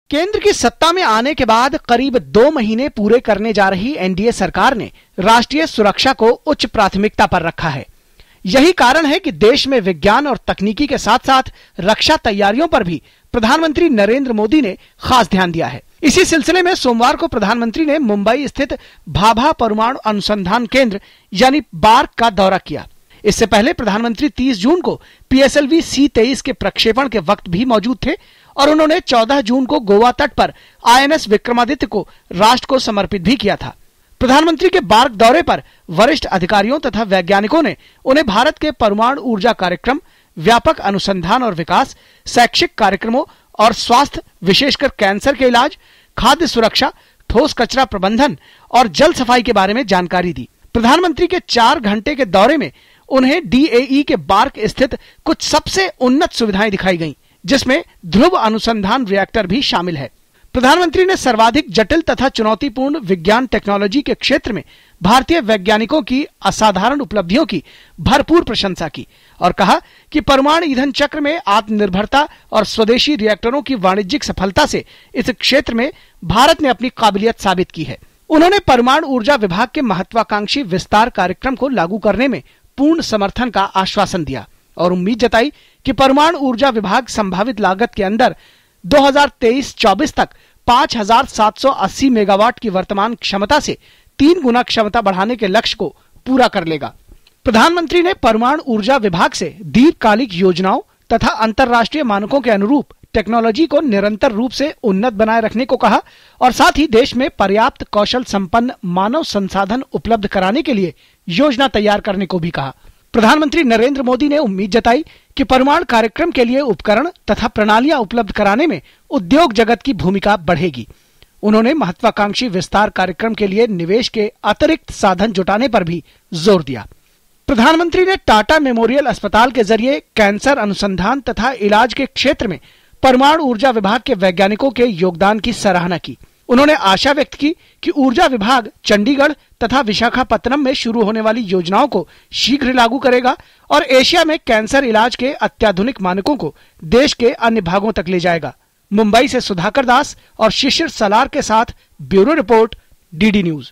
केंद्र की सत्ता में आने के बाद करीब 2 महीने पूरे करने जा रही एनडीए सरकार ने राष्ट्रीय सुरक्षा को उच्च प्राथमिकता पर रखा है। यही कारण है कि देश में विज्ञान और तकनीकी के साथ साथ रक्षा तैयारियों पर भी प्रधानमंत्री नरेंद्र मोदी ने खास ध्यान दिया है। इसी सिलसिले में सोमवार को प्रधानमंत्री ने मुंबई स्थित भाभा परमाणु अनुसंधान केंद्र यानी बार्क का दौरा किया। इससे पहले प्रधानमंत्री 30 जून को PSLV C-23 के प्रक्षेपण के वक्त भी मौजूद थे और उन्होंने 14 जून को गोवा तट पर INS विक्रमादित्य को राष्ट्र को समर्पित भी किया था। प्रधानमंत्री के बार्क दौरे पर वरिष्ठ अधिकारियों तथा वैज्ञानिकों ने उन्हें भारत के परमाणु ऊर्जा कार्यक्रम, व्यापक अनुसंधान और विकास, शैक्षिक कार्यक्रमों और स्वास्थ्य, विशेषकर कैंसर के इलाज, खाद्य सुरक्षा, ठोस कचरा प्रबंधन और जल सफाई के बारे में जानकारी दी। प्रधानमंत्री के 4 घंटे के दौरे में उन्हें DAE के बार्क स्थित कुछ सबसे उन्नत सुविधाएं दिखाई गईं, जिसमें ध्रुव अनुसंधान रिएक्टर भी शामिल है। प्रधानमंत्री ने सर्वाधिक जटिल तथा चुनौतीपूर्ण विज्ञान टेक्नोलॉजी के क्षेत्र में भारतीय वैज्ञानिकों की असाधारण उपलब्धियों की भरपूर प्रशंसा की और कहा कि परमाणु ईंधन चक्र में आत्मनिर्भरता और स्वदेशी रिएक्टरों की वाणिज्यिक सफलता से इस क्षेत्र में भारत ने अपनी काबिलियत साबित की है। उन्होंने परमाणु ऊर्जा विभाग के महत्वाकांक्षी विस्तार कार्यक्रम को लागू करने में पूर्ण समर्थन का आश्वासन दिया और उम्मीद जताई कि परमाणु ऊर्जा विभाग संभावित लागत के अंदर 2023-24 तक 5,780 मेगावाट की वर्तमान क्षमता से 3 गुना क्षमता बढ़ाने के लक्ष्य को पूरा कर लेगा। प्रधानमंत्री ने परमाणु ऊर्जा विभाग से दीर्घकालिक योजनाओं तथा अंतर्राष्ट्रीय मानकों के अनुरूप टेक्नोलॉजी को निरंतर रूप से उन्नत बनाए रखने को कहा और साथ ही देश में पर्याप्त कौशल संपन्न मानव संसाधन उपलब्ध कराने के लिए योजना तैयार करने को भी कहा। प्रधानमंत्री नरेंद्र मोदी ने उम्मीद जताई कि परमाणु कार्यक्रम के लिए उपकरण तथा प्रणालियां उपलब्ध कराने में उद्योग जगत की भूमिका बढ़ेगी। उन्होंने महत्वाकांक्षी विस्तार कार्यक्रम के लिए निवेश के अतिरिक्त साधन जुटाने पर भी जोर दिया। प्रधानमंत्री ने टाटा मेमोरियल अस्पताल के जरिए कैंसर अनुसंधान तथा इलाज के क्षेत्र में परमाणु ऊर्जा विभाग के वैज्ञानिकों के योगदान की सराहना की। उन्होंने आशा व्यक्त की कि ऊर्जा विभाग चंडीगढ़ तथा विशाखापत्तनम में शुरू होने वाली योजनाओं को शीघ्र लागू करेगा और एशिया में कैंसर इलाज के अत्याधुनिक मानकों को देश के अन्य भागों तक ले जाएगा। मुंबई से सुधाकर दास और शिशिर सलार के साथ ब्यूरो रिपोर्ट, DD न्यूज।